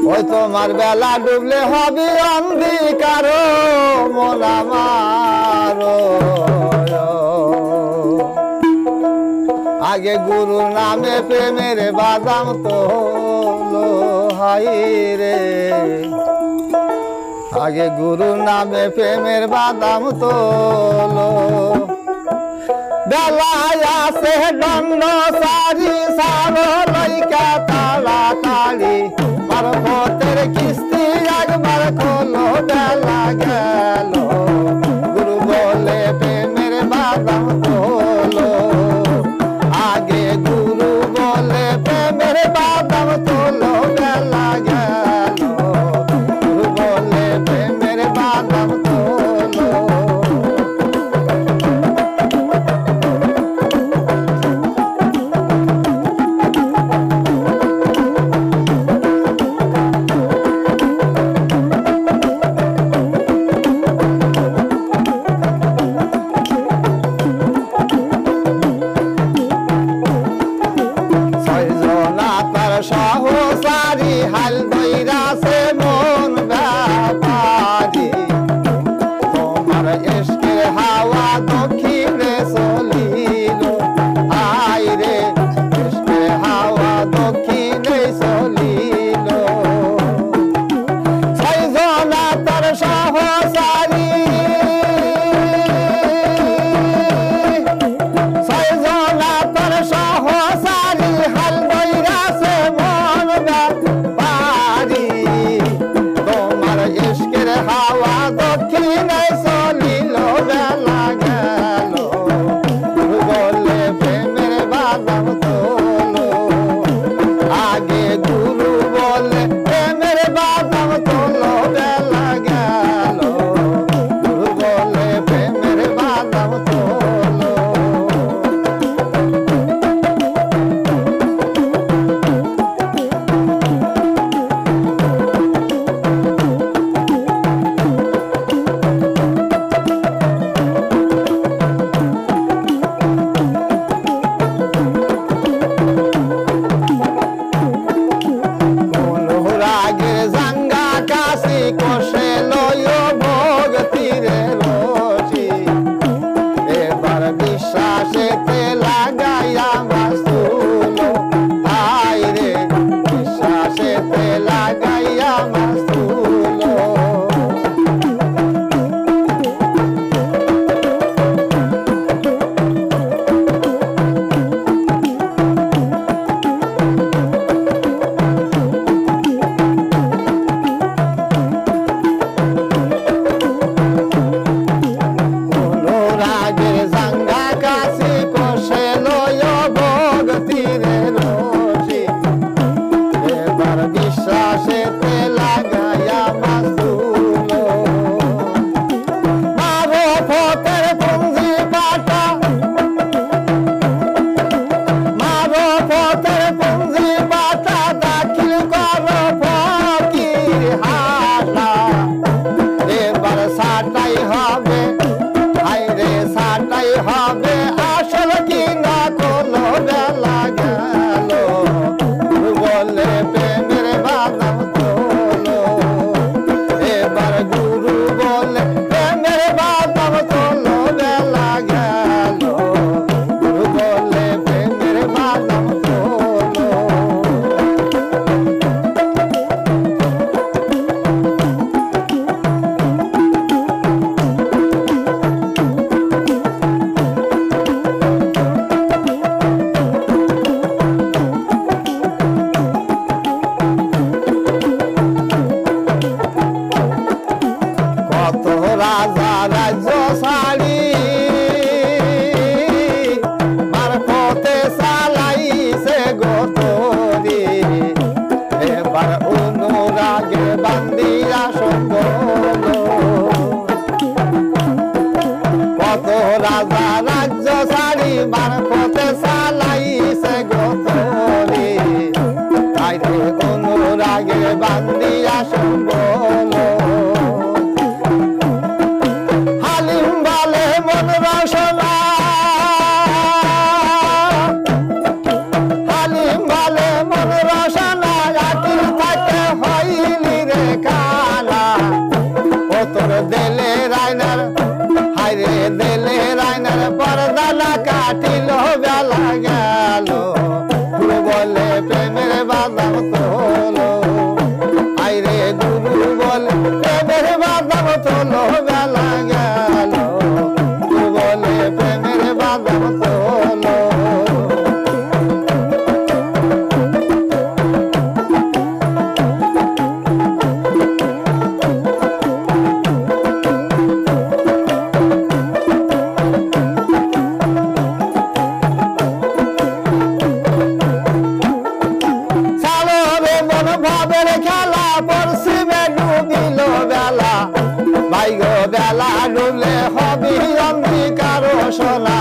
ওই তোমার বেলা ডুবলে হবে অন্ধকার মন আমার আগে গুরুর নামে প্রেমের বাদাম তোলো হাই রে আগে গুরুর নামে প্রেমের বাদাম তোলো বেলায় আছে দণ্ড সারি সারো লইকা তাড়াতাড়ি মারফতের কিস্তি একবার খোলো বেলা গেল গুরু বলে প্রেমের বাদাম তোলো আগে গুরু বলে প্রেমের বাদাম তোলো বেলা গেল গুরু বলে প্রেমের বাদাম তোলো সহসারি হাল বৈরাসে মন ব্যাপারি তোমার ইশকের হাওয়া দক্ষিণে চলিল হায় রে ইশকের হাওয়া দক্ষিণে চলিল ছয়জনা তার সহসারি ছয়জনা তার সহসারি হাল হাওয়া দক্ষিণে চলিল বেলা গেল গুরু বলে প্রেমের বাদাম তোলো আগে গুরু বলে প্রেমের বাদাম তোলো বেলা গেল গুরু বলে প্রেমের বাদাম তোলো কষে লয় ভগতিরে রসি এবার বিশ্বাসেতে লাগাইয়া মাসুল হায় রে বিশ্বাসেতে লাগাইয়া মাসুল বিশ্বাসেতে লাগাইয়া মাসুল মারো ফতের পুঞ্জি পাটা মারো ফতের পুঞ্জি পাটা দাখিল করো ফকির হাটা এবার সাটাই হবে হায় রে সাটাই হবে আসল কি না কোনো বেলা গেল বলে প্রেমের বাদাম তোলো এবার গুরু বলে প্রেমের বাদাম তোলো বেলা গেল গুরু বলে প্রেমের বাদাম তোলো কত রাজা রাজ্য ছাড়ি মারফতে চালাইছে গতরি এবার অনুরাগে বান্দিয়া সম্বল কত রাজা রাজ্য ছাড়ি মারফতে চালাইছে গতরি তাই অনুরাগে বান্দিয়া সম্বল হালিম বলে মন রসনা হালিম বলে মন রসনা আকিল থাকে হয় ভবের খেলা পশ্চিমে ডুবিল বেলা ভাই গো বেলা ডুবলে হবি অন্ধকার সোনা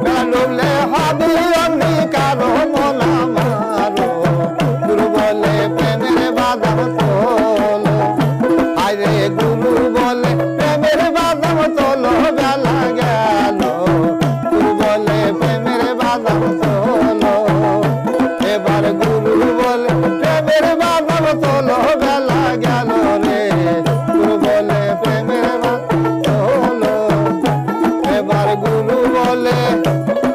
বেলা ডুবলে হবি অন্ধকার মন আমার গুরু বলে প্রেমের বাদাম তোলো আরে গুরু বলে প্রেমের বাদাম তোলো বেলা গেল গুরু বলে প্রেমের বাদাম তোলো এবার গুরু বলে প্রেমের বাদাম তোলো বেলা গেল রে গুরু বলে প্রেমের বাদাম তোলো এবার গুরু বলে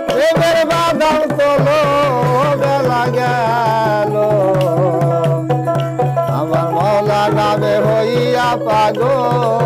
প্রেমের বাদাম তোলো বেলা গেল আমার মৌলা নামে হইয়া পাগল